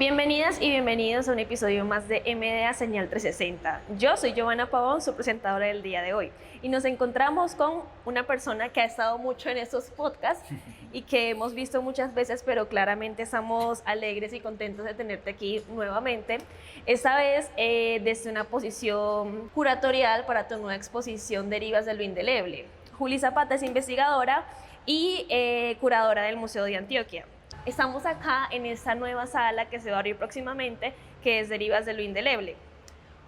Bienvenidas y bienvenidos a un episodio más de MDA Señal 360. Yo soy Giovanna Pavón, su presentadora del día de hoy, y nos encontramos con una persona que ha estado mucho en estos podcasts y que hemos visto muchas veces, pero claramente estamos alegres y contentos de tenerte aquí nuevamente. Esta vez desde una posición curatorial para tu nueva exposición Derivas de lo Indeleble. Juli Zapata es investigadora y curadora del Museo de Antioquia. Estamos acá en esta nueva sala que se va a abrir próximamente, que es Derivas de lo Indeleble.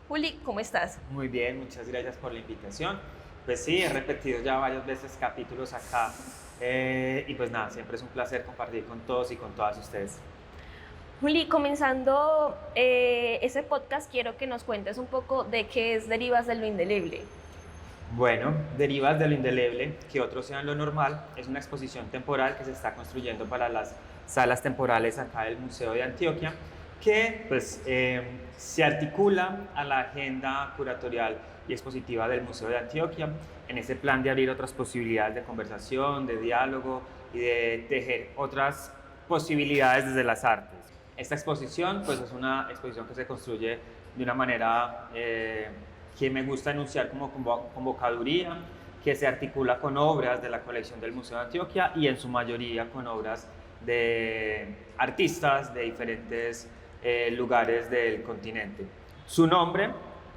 Juli, ¿cómo estás? Muy bien, muchas gracias por la invitación. Pues sí, he repetido ya varias veces capítulos acá y pues nada, siempre es un placer compartir con todos y con todas ustedes. Juli, comenzando ese podcast, quiero que nos cuentes un poco de qué es Derivas de lo Indeleble. Bueno, Derivas de lo Indeleble, que otros sean lo normal, es una exposición temporal que se está construyendo para las salas temporales acá del Museo de Antioquia, que pues se articula a la agenda curatorial y expositiva del Museo de Antioquia en ese plan de abrir otras posibilidades de conversación, de diálogo y de tejer otras posibilidades desde las artes. Esta exposición pues es una exposición que se construye de una manera que me gusta enunciar como convocaduría, que se articula con obras de la colección del Museo de Antioquia y en su mayoría con obras de artistas de diferentes lugares del continente. Su nombre,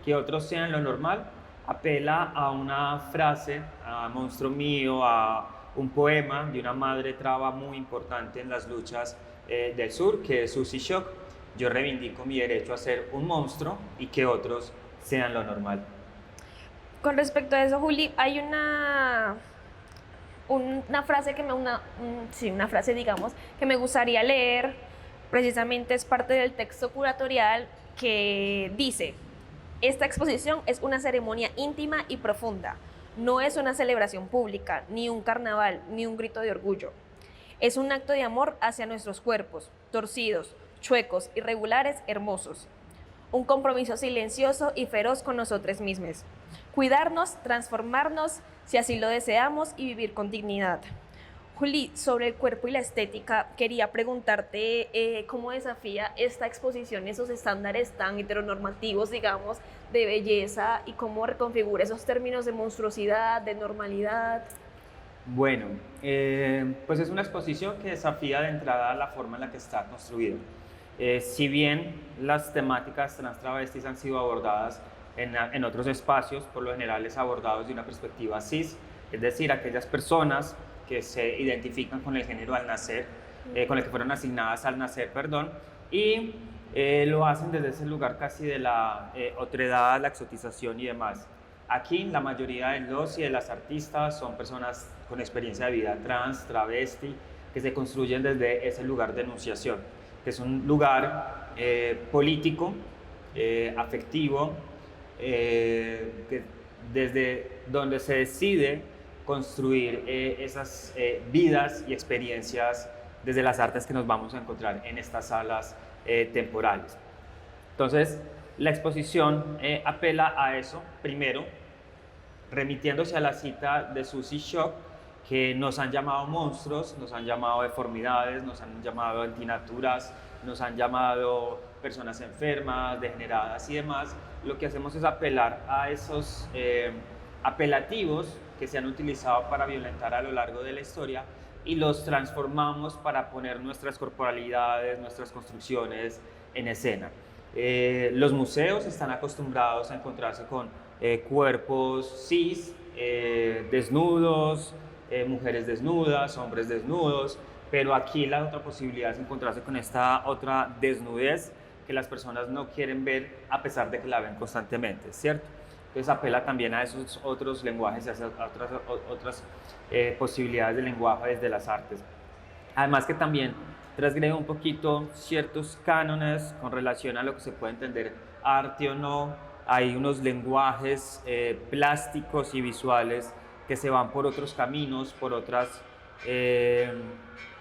que otros sean lo normal, apela a una frase, a Monstruo Mío, a un poema de una madre traba muy importante en las luchas del sur, que es Susy Shock. Yo reivindico mi derecho a ser un monstruo y que otros sean lo normal. Con respecto a eso, Juli, hay una frase una frase, digamos, que me gustaría leer. Precisamente es parte del texto curatorial que dice: esta exposición es una ceremonia íntima y profunda. No es una celebración pública, ni un carnaval, ni un grito de orgullo. Es un acto de amor hacia nuestros cuerpos, torcidos, chuecos, irregulares, hermosos. Un compromiso silencioso y feroz con nosotros mismos. Cuidarnos, transformarnos, si así lo deseamos, y vivir con dignidad. Juli, sobre el cuerpo y la estética, quería preguntarte cómo desafía esta exposición esos estándares tan heteronormativos, digamos, de belleza, y cómo reconfigura esos términos de monstruosidad, de normalidad. Bueno, pues es una exposición que desafía de entrada la forma en la que está construida. Si bien las temáticas trans travestis han sido abordadas en otros espacios, por lo general es abordado desde una perspectiva cis, es decir, aquellas personas que se identifican con el género al nacer, con el que fueron asignadas al nacer, perdón, y lo hacen desde ese lugar casi de la otredad, la exotización y demás. Aquí la mayoría de los y de las artistas son personas con experiencia de vida trans, travesti, que se construyen desde ese lugar de enunciación, que es un lugar político, afectivo, desde donde se decide construir esas vidas y experiencias desde las artes que nos vamos a encontrar en estas salas temporales. Entonces, la exposición apela a eso, primero, remitiéndose a la cita de Susy Shock, que nos han llamado monstruos, nos han llamado deformidades, nos han llamado antinaturas, nos han llamado personas enfermas, degeneradas y demás. Lo que hacemos es apelar a esos apelativos que se han utilizado para violentar a lo largo de la historia y los transformamos para poner nuestras corporalidades, nuestras construcciones en escena. Los museos están acostumbrados a encontrarse con cuerpos cis, desnudos, mujeres desnudas, hombres desnudos, pero aquí la otra posibilidad es encontrarse con esta otra desnudez que las personas no quieren ver a pesar de que la ven constantemente, ¿cierto? Entonces apela también a esos otros lenguajes, a esas otras posibilidades de lenguaje desde las artes. Además que también transgrede un poquito ciertos cánones con relación a lo que se puede entender arte o no. Hay unos lenguajes plásticos y visuales que se van por otros caminos, por otras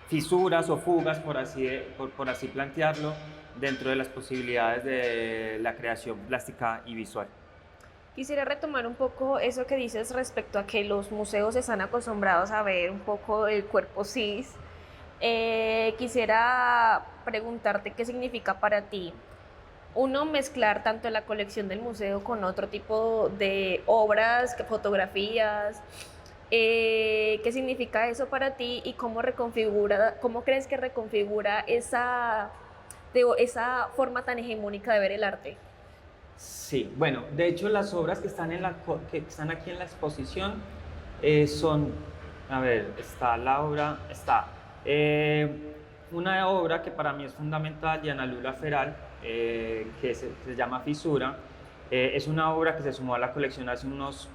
fisuras o fugas, por así plantearlo, dentro de las posibilidades de la creación plástica y visual. Quisiera retomar un poco eso que dices respecto a que los museos están acostumbrados a ver un poco el cuerpo cis. Quisiera preguntarte qué significa para ti uno mezclar tanto la colección del museo con otro tipo de obras, fotografías. ¿Qué significa eso para ti y cómo crees que reconfigura esa forma tan hegemónica de ver el arte? Sí, bueno, de hecho las obras que están, que están aquí en la exposición son, a ver, está una obra que para mí es fundamental de Ana Lula Feral, que se llama Fisura. Es una obra que se sumó a la colección hace unos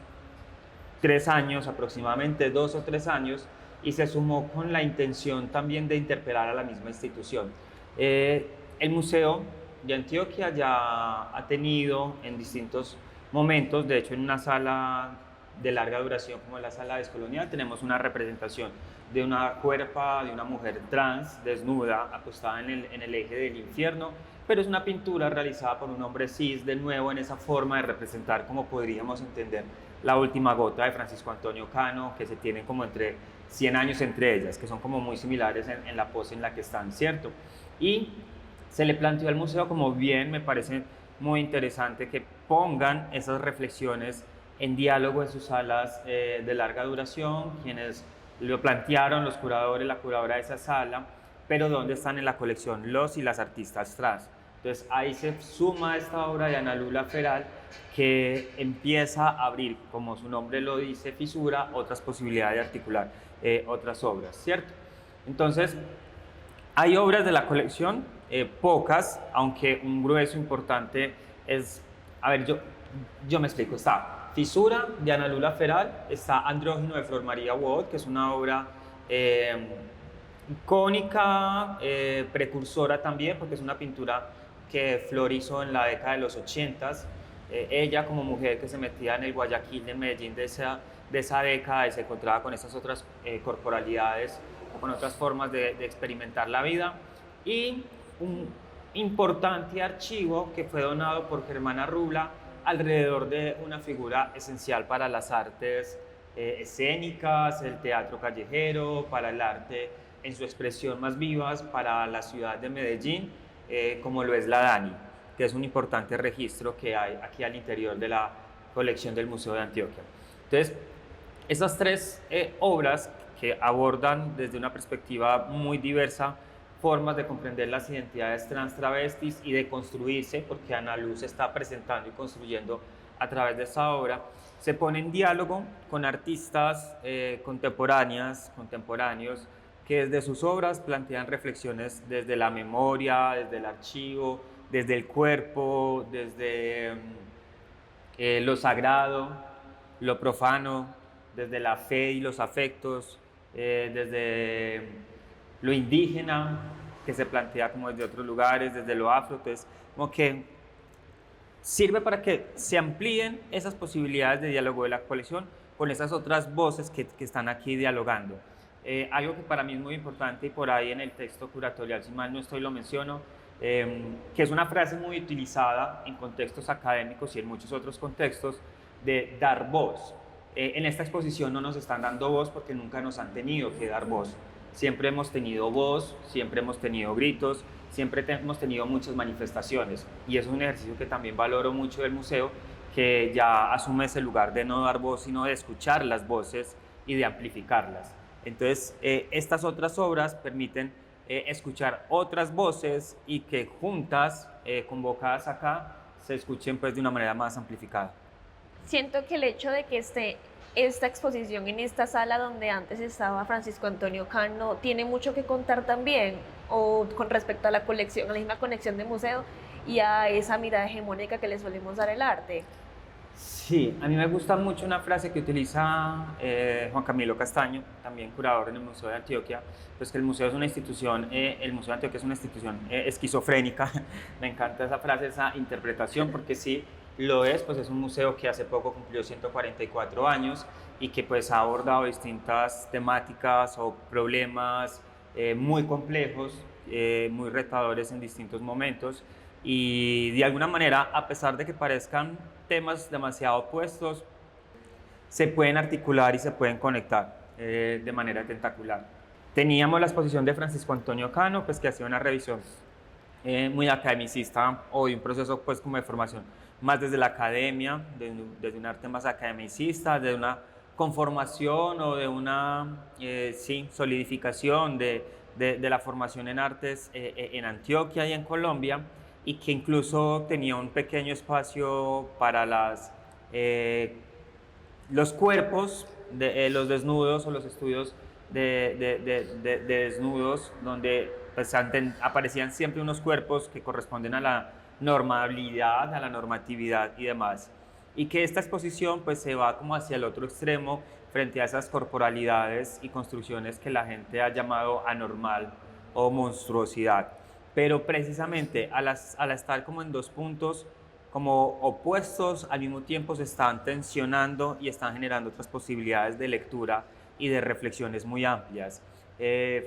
3 años, aproximadamente 2 o 3 años, y se sumó con la intención también de interpelar a la misma institución. El Museo de Antioquia ya ha tenido en distintos momentos, de hecho en una sala de larga duración como la sala descolonial, tenemos una representación de una cuerpa de una mujer trans desnuda acostada en el eje del infierno, pero es una pintura realizada por un hombre cis, de nuevo en esa forma de representar como podríamos entender la última gota de Francisco Antonio Cano, que se tienen como entre 100 años entre ellas, que son como muy similares en la pose en la que están, ¿cierto? Y se le planteó al museo como bien, me parece muy interesante que pongan esas reflexiones en diálogo en sus salas de larga duración, quienes lo plantearon, los curadores, la curadora de esa sala, pero ¿dónde están en la colección los y las artistas trans? Entonces ahí se suma esta obra de Ana Lula Feral, que empieza a abrir, como su nombre lo dice, Fisura, otras posibilidades de articular otras obras, ¿cierto? Entonces, hay obras de la colección, pocas, aunque un grueso importante es, a ver, yo me explico, está Fisura de Ana Lula Feral, está Andrógino de Flor María Wood, que es una obra icónica, precursora también, porque es una pintura que Flor hizo en la década de los 80s. Ella como mujer que se metía en el Guayaquil de Medellín de esa década y se encontraba con esas otras corporalidades, con otras formas de experimentar la vida, y un importante archivo que fue donado por Germana Rubla alrededor de una figura esencial para las artes escénicas, el teatro callejero, para el arte en su expresión más vivas, para la ciudad de Medellín, como lo es la Dani, que es un importante registro que hay aquí al interior de la colección del Museo de Antioquia. Entonces, esas tres obras que abordan desde una perspectiva muy diversa formas de comprender las identidades trans, travestis y de construirse, porque Ana Luz está presentando y construyendo a través de esa obra, se pone en diálogo con artistas contemporáneos, que desde sus obras plantean reflexiones desde la memoria, desde el archivo, desde el cuerpo, desde lo sagrado, lo profano, desde la fe y los afectos, desde lo indígena, que se plantea como desde otros lugares, desde lo afro. Entonces, como que sirve para que se amplíen esas posibilidades de diálogo de la colección con esas otras voces que están aquí dialogando. Algo que para mí es muy importante, y por ahí en el texto curatorial, si mal no estoy, lo menciono, que es una frase muy utilizada en contextos académicos y en muchos otros contextos, de dar voz. En esta exposición no nos están dando voz porque nunca nos han tenido que dar voz. Siempre hemos tenido voz, siempre hemos tenido gritos, siempre hemos tenido muchas manifestaciones, y es un ejercicio que también valoro mucho del museo, que ya asume ese lugar de no dar voz, sino de escuchar las voces y de amplificarlas. Entonces, estas otras obras permiten escuchar otras voces y que juntas, convocadas acá, se escuchen pues de una manera más amplificada. Siento que el hecho de que esté esta exposición en esta sala donde antes estaba Francisco Antonio Cano tiene mucho que contar también, o con respecto a la colección, a la misma conexión de museo y a esa mirada hegemónica que le solemos dar al arte. Sí, a mí me gusta mucho una frase que utiliza Juan Camilo Castaño, también curador en el Museo de Antioquia, pues que el museo es una institución, el Museo de Antioquia es una institución esquizofrénica. Me encanta esa frase, esa interpretación, porque sí lo es, pues es un museo que hace poco cumplió 144 años y que pues ha abordado distintas temáticas o problemas muy complejos, muy retadores en distintos momentos, y de alguna manera, a pesar de que parezcan temas demasiado opuestos, se pueden articular y se pueden conectar de manera tentacular. Teníamos la exposición de Francisco Antonio Cano, pues que hacía una revisión muy academicista, hoy un proceso pues como de formación más desde la academia, desde un arte más academicista, de una conformación o de una sí, solidificación de la formación en artes en Antioquia y en Colombia, y que incluso tenía un pequeño espacio para los cuerpos, los desnudos o los estudios de desnudos, donde pues, aparecían siempre unos cuerpos que corresponden a la normabilidad, a la normatividad y demás. Y que esta exposición pues, se va como hacia el otro extremo frente a esas corporalidades y construcciones que la gente ha llamado anormal o monstruosidad. Pero precisamente al estar como en dos puntos como opuestos, al mismo tiempo se están tensionando y están generando otras posibilidades de lectura y de reflexiones muy amplias.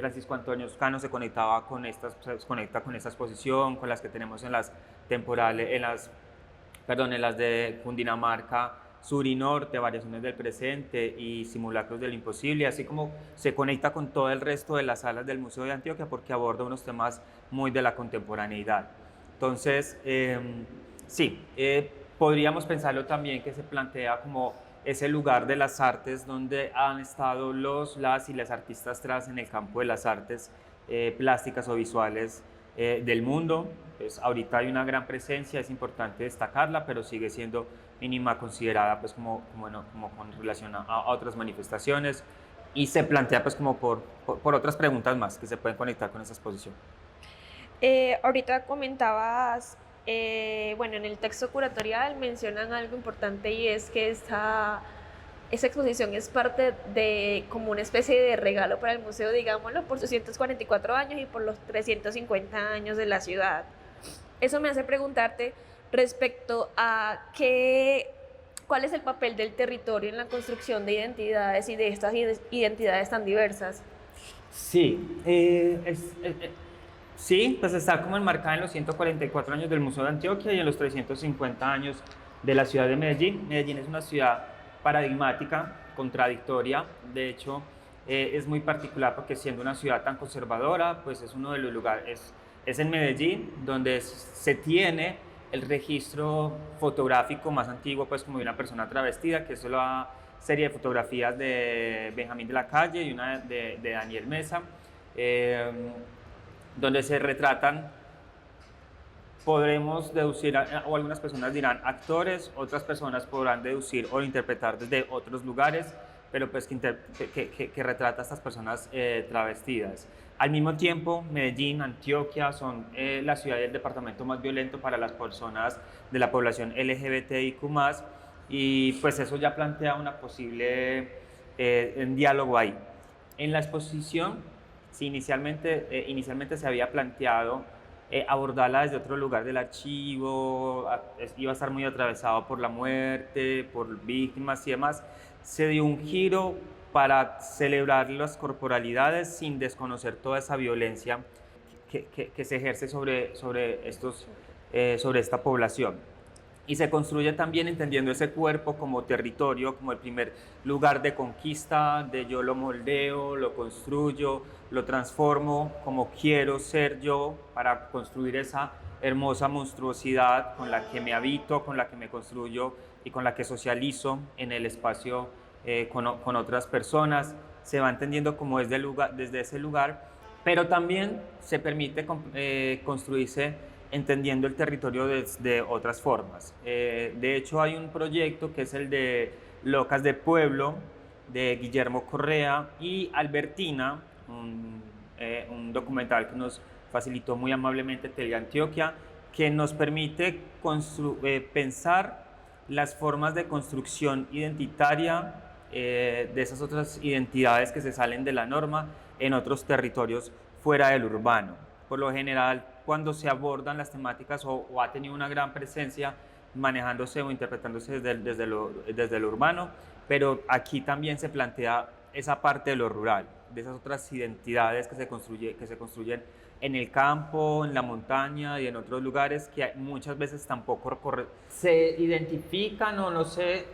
Francisco Antonio Cano se conectaba con se conecta con esta exposición, con las que tenemos en las temporales, en las de Cundinamarca, Sur y Norte, Variaciones del Presente y Simulacros del Imposible, así como se conecta con todo el resto de las salas del Museo de Antioquia porque aborda unos temas muy de la contemporaneidad. Entonces, sí, podríamos pensarlo también que se plantea como ese lugar de las artes donde han estado las y las artistas trans en el campo de las artes plásticas o visuales del mundo. Pues ahorita hay una gran presencia, es importante destacarla, pero sigue siendo mínima considerada pues como con relación a otras manifestaciones, y se plantea pues como por otras preguntas más que se pueden conectar con esa exposición. Ahorita comentabas, bueno, en el texto curatorial mencionan algo importante y es que esa exposición es parte de como una especie de regalo para el museo, digámoslo, por sus 144 años y por los 350 años de la ciudad. Eso me hace preguntarte respecto a cuál es el papel del territorio en la construcción de identidades y de estas identidades tan diversas. Sí, sí, pues está como enmarcada en los 144 años del Museo de Antioquia y en los 350 años de la ciudad de Medellín. Medellín es una ciudad paradigmática, contradictoria, de hecho es muy particular porque siendo una ciudad tan conservadora, pues es uno de los lugares, es en Medellín donde se tiene el registro fotográfico más antiguo, pues como de una persona travestida, que es la serie de fotografías de Benjamín de la Calle y una de Daniel Mesa, donde se retratan, podremos deducir, o algunas personas dirán actores, otras personas podrán deducir o interpretar desde otros lugares, pero pues que retrata a estas personas travestidas. Al mismo tiempo, Medellín, Antioquia son la ciudad y el departamento más violento para las personas de la población LGBTIQ+, y pues eso ya plantea una posible diálogo ahí. En la exposición, sí, inicialmente se había planteado abordarla desde otro lugar del archivo, iba a estar muy atravesado por la muerte, por víctimas y demás. Se dio un giro para celebrar las corporalidades sin desconocer toda esa violencia que se ejerce sobre esta población. Y se construye también entendiendo ese cuerpo como territorio, como el primer lugar de conquista, de yo lo moldeo, lo construyo, lo transformo como quiero ser yo para construir esa hermosa monstruosidad con la que me habito, con la que me construyo y con la que socializo en el espacio con otras personas. Se va entendiendo como desde ese lugar, pero también se permite construirse entendiendo el territorio de otras formas. De hecho, hay un proyecto que es el de Locas de Pueblo, de Guillermo Correa y Albertina, un documental que nos facilitó muy amablemente Teleantioquia, que nos permite pensar las formas de construcción identitaria de esas otras identidades que se salen de la norma en otros territorios fuera del urbano. Por lo general, cuando se abordan las temáticas o ha tenido una gran presencia manejándose o interpretándose desde lo urbano, pero aquí también se plantea esa parte de lo rural, de esas otras identidades que se construyen en el campo, en la montaña y en otros lugares que muchas veces tampoco se identifican o no se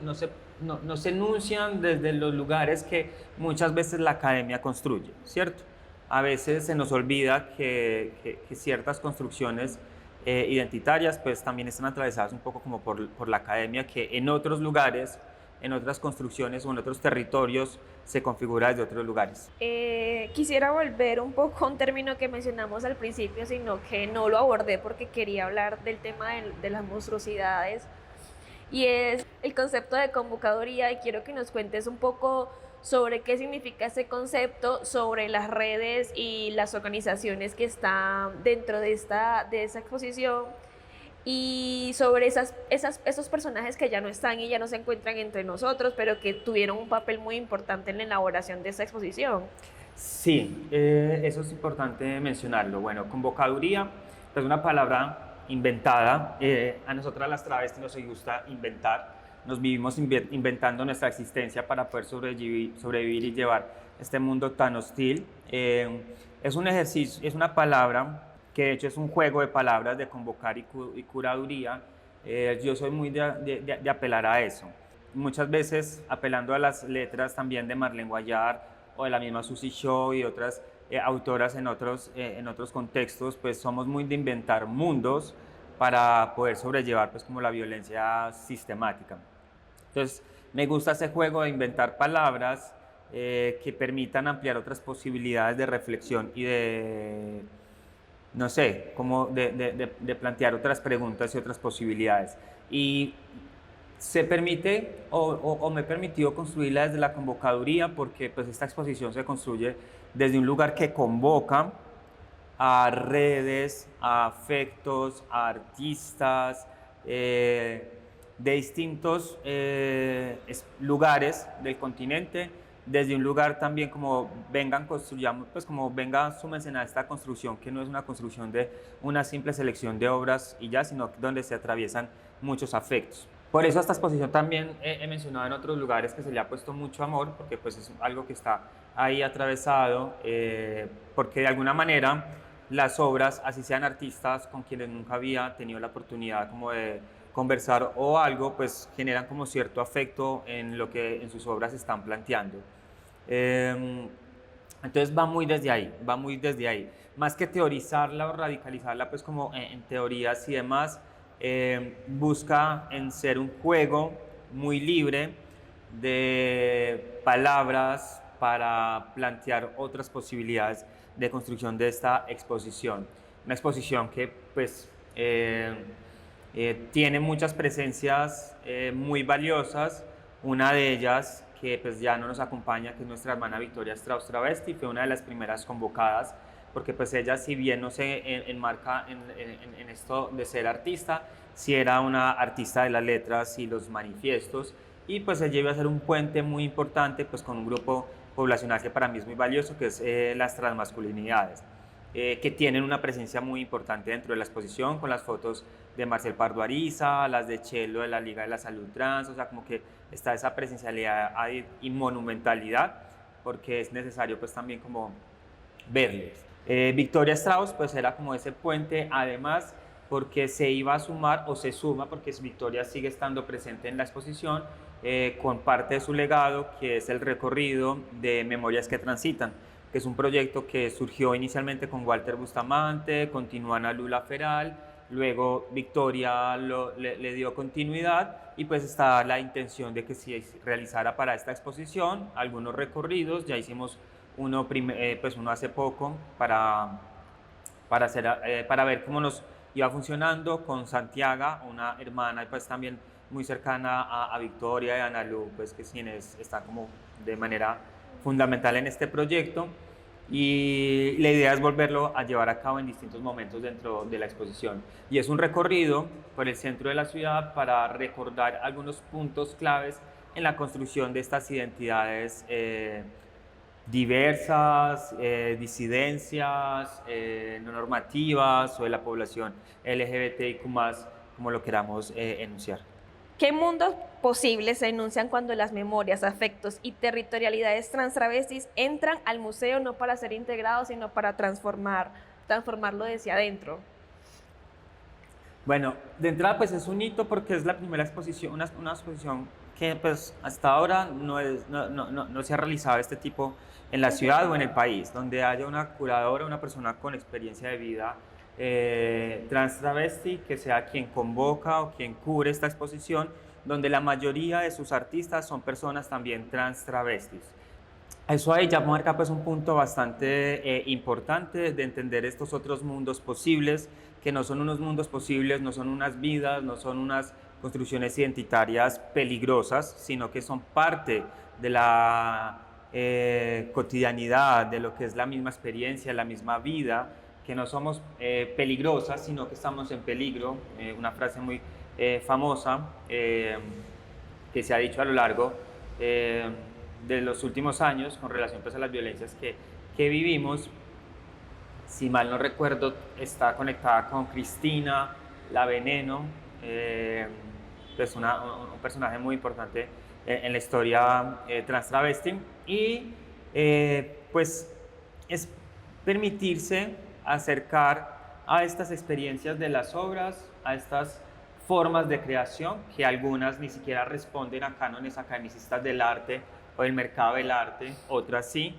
enuncian desde los lugares que muchas veces la academia construye, ¿cierto? a veces se nos olvida que ciertas construcciones identitarias pues también están atravesadas un poco como por la academia, que en otros lugares, en otras construcciones o en otros territorios se configura desde otros lugares. Quisiera volver un poco a un término que mencionamos al principio, sino que no lo abordé porque quería hablar del tema de las monstruosidades, y es el concepto de convocaduría, y quiero que nos cuentes un poco sobre qué significa ese concepto, sobre las redes y las organizaciones que están dentro de esa exposición, y sobre esos personajes que ya no están y ya no se encuentran entre nosotros, pero que tuvieron un papel muy importante en la elaboración de esa exposición. Sí, eso es importante mencionarlo. Bueno, convocaduría es una palabra inventada. A nosotras las travestis nos gusta inventar. Nos vivimos inventando nuestra existencia para poder sobrevivir y llevar este mundo tan hostil. Es un ejercicio, es una palabra que de hecho es un juego de palabras de convocar y curaduría. Yo soy muy de apelar a eso. Muchas veces apelando a las letras también de Marlene Guayar o de la misma Susie Shaw y otras autoras en otros contextos, pues somos muy de inventar mundos para poder sobrellevar pues como la violencia sistemática. Entonces me gusta ese juego de inventar palabras que permitan ampliar otras posibilidades de reflexión y de, no sé, como de plantear otras preguntas y otras posibilidades. Y se permite o me he permitido construirla desde la convocaduría, porque pues esta exposición se construye desde un lugar que convoca a redes, a afectos, a artistas de distintos lugares del continente, desde un lugar también como vengan, construyamos, pues como vengan, súmense a esta construcción, que no es una construcción de una simple selección de obras y ya, sino donde se atraviesan muchos afectos. Por eso a esta exposición también he mencionado en otros lugares que se le ha puesto mucho amor, porque pues es algo que está ahí atravesado, porque de alguna manera las obras, así sean artistas con quienes nunca había tenido la oportunidad como de conversar o algo, pues generan como cierto afecto en lo que en sus obras están planteando. Entonces va muy desde ahí, va muy desde ahí. Más que teorizarla o radicalizarla, pues como en teorías y demás, busca en ser un juego muy libre de palabras para plantear otras posibilidades de construcción de esta exposición. Una exposición que pues tiene muchas presencias muy valiosas. Una de ellas que pues ya no nos acompaña, que es nuestra hermana Victoria Strauss Travesti, fue una de las primeras convocadas, porque pues ella, si bien no se enmarca en esto de ser artista, sí era una artista de las letras y los manifiestos, y pues ella iba a ser un puente muy importante pues con un grupo poblacional que para mí es muy valioso, que es las transmasculinidades, que tienen una presencia muy importante dentro de la exposición, con las fotos de Marcel Pardo Ariza, las de Chelo de la Liga de la Salud Trans, o sea, como que está esa presencialidad y monumentalidad, porque es necesario pues también como verles. Victoria Strauss pues era como ese puente, además porque se iba a sumar o se suma, porque Victoria sigue estando presente en la exposición con parte de su legado, que es el recorrido de Memorias que Transitan, que es un proyecto que surgió inicialmente con Walter Bustamante, con Ana Lula Feral, luego Victoria le dio continuidad, y pues está la intención de que se realizara para esta exposición algunos recorridos. Ya hicimos uno hace poco para ver cómo nos iba funcionando con Santiago, una hermana pues también muy cercana a Victoria y a Ana Lu, pues que es quienes están como de manera fundamental en este proyecto, y la idea es volverlo a llevar a cabo en distintos momentos dentro de la exposición. Y es un recorrido por el centro de la ciudad para recordar algunos puntos claves en la construcción de estas identidades diversas, disidencias, no normativas, o de la población LGBTIQ+, como lo queramos enunciar. ¿Qué mundos posibles se enuncian cuando las memorias, afectos y territorialidades transtravestis entran al museo, no para ser integrados, sino para transformarlo desde adentro? Bueno, de entrada pues es un hito porque es la primera exposición, una exposición que pues hasta ahora no se ha realizado este tipo en la ciudad o en el país, donde haya una curadora, una persona con experiencia de vida trans travesti, que sea quien convoca o quien cubre esta exposición, donde la mayoría de sus artistas son personas también trans travestis. Eso ahí ya marca pues un punto bastante importante de entender estos otros mundos posibles, que no son unos mundos posibles, no son unas vidas, no son unas construcciones identitarias peligrosas, sino que son parte de la cotidianidad, de lo que es la misma experiencia, la misma vida, que no somos peligrosas, sino que estamos en peligro. Una frase muy famosa que se ha dicho a lo largo de los últimos años con relación pues, a las violencias que vivimos. Si mal no recuerdo, está conectada con Cristina La Veneno, pues un personaje muy importante en la historia trans travesti, y pues es permitirse acercar a estas experiencias de las obras, a estas formas de creación, que algunas ni siquiera responden a cánones academicistas del arte o del mercado del arte, otras sí,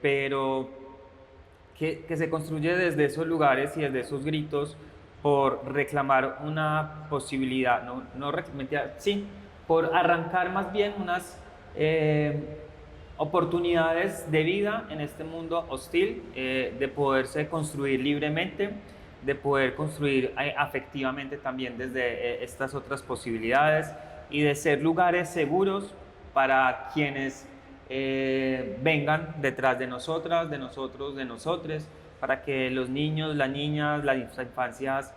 pero que se construye desde esos lugares y desde esos gritos por reclamar una posibilidad, sí, por arrancar más bien unas oportunidades de vida en este mundo hostil, de poderse construir libremente, de poder construir afectivamente también desde estas otras posibilidades y de ser lugares seguros para quienes vengan detrás de nosotras, de nosotros, de nosotres, para que los niños, las niñas, las infancias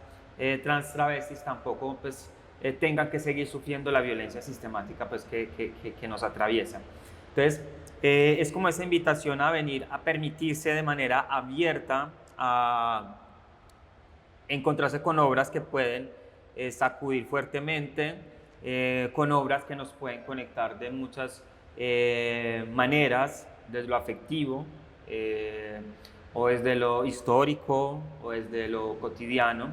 trans travestis tampoco pues, tengan que seguir sufriendo la violencia sistemática pues, que nos atraviesa. Entonces, es como esa invitación a venir a permitirse de manera abierta a encontrarse con obras que pueden sacudir fuertemente, con obras que nos pueden conectar de muchas maneras, desde lo afectivo, o desde lo histórico, o desde lo cotidiano.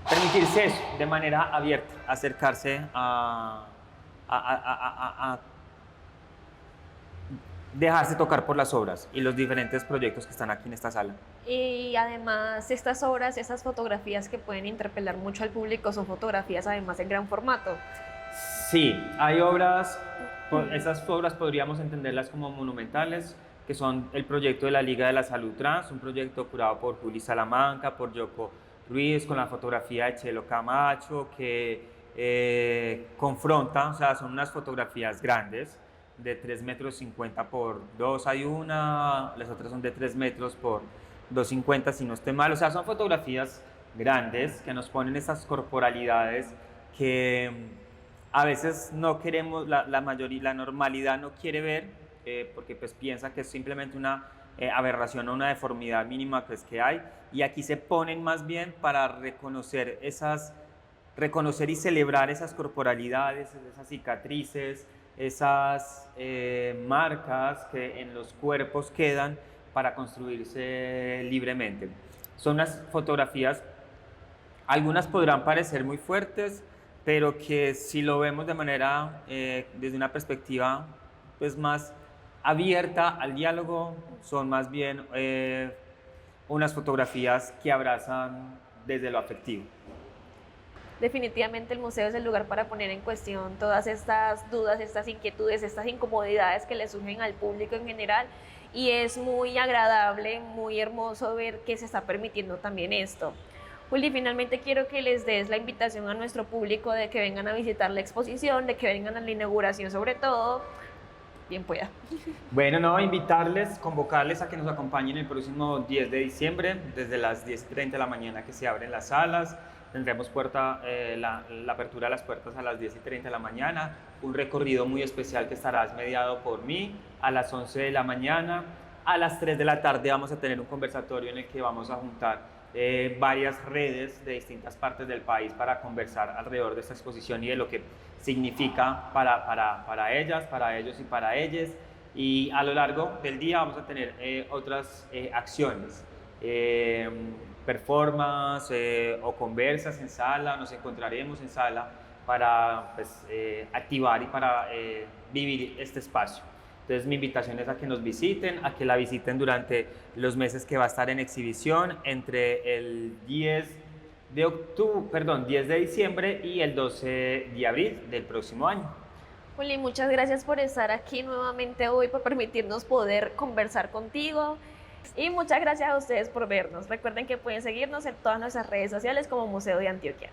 Permitirse eso de manera abierta, acercarse a dejarse tocar por las obras y los diferentes proyectos que están aquí en esta sala. Y además estas obras, estas fotografías que pueden interpelar mucho al público son fotografías además en gran formato. Sí, hay obras, esas obras podríamos entenderlas como monumentales, que son el proyecto de la Liga de la Salud Trans, un proyecto curado por Juli Salamanca, por Yoko Ruiz, con la fotografía de Chelo Camacho, que confronta, o sea, son unas fotografías grandes, de 3,50 metros por 2 hay una, las otras son de 3 metros por 2,50 si no esté mal, o sea, son fotografías grandes que nos ponen esas corporalidades que a veces no queremos, la mayoría, la normalidad no quiere ver, porque pues piensa que es simplemente una aberración o una deformidad mínima pues, que hay, y aquí se ponen más bien para reconocer y celebrar esas corporalidades, esas cicatrices, esas marcas que en los cuerpos quedan para construirse libremente. Son unas fotografías, algunas podrán parecer muy fuertes, pero que si lo vemos de manera, desde una perspectiva pues, más abierta al diálogo, son más bien unas fotografías que abrazan desde lo afectivo. Definitivamente el museo es el lugar para poner en cuestión todas estas dudas, estas inquietudes, estas incomodidades que le surgen al público en general, y es muy agradable, muy hermoso ver que se está permitiendo también esto. Juli, finalmente quiero que les des la invitación a nuestro público de que vengan a visitar la exposición, de que vengan a la inauguración sobre todo, bien pueda. Bueno, no, invitarles, convocarles a que nos acompañen el próximo 10 de diciembre, desde las 10:30 de la mañana que se abren las salas. Tendremos la apertura de las puertas a las 10:30 de la mañana, un recorrido muy especial que estará mediado por mí a las 11 de la mañana. A las 3 de la tarde vamos a tener un conversatorio en el que vamos a juntar varias redes de distintas partes del país para conversar alrededor de esta exposición y de lo que significa para ellas, para ellos y para ellas. Y a lo largo del día vamos a tener otras acciones. Performance o conversas en sala, nos encontraremos en sala para pues, activar y para vivir este espacio. Entonces mi invitación es a que nos visiten, a que la visiten durante los meses que va a estar en exhibición, entre el 10 de diciembre y el 12 de abril del próximo año. Juli, muchas gracias por estar aquí nuevamente hoy, por permitirnos poder conversar contigo. Y muchas gracias a ustedes por vernos. Recuerden que pueden seguirnos en todas nuestras redes sociales como Museo de Antioquia.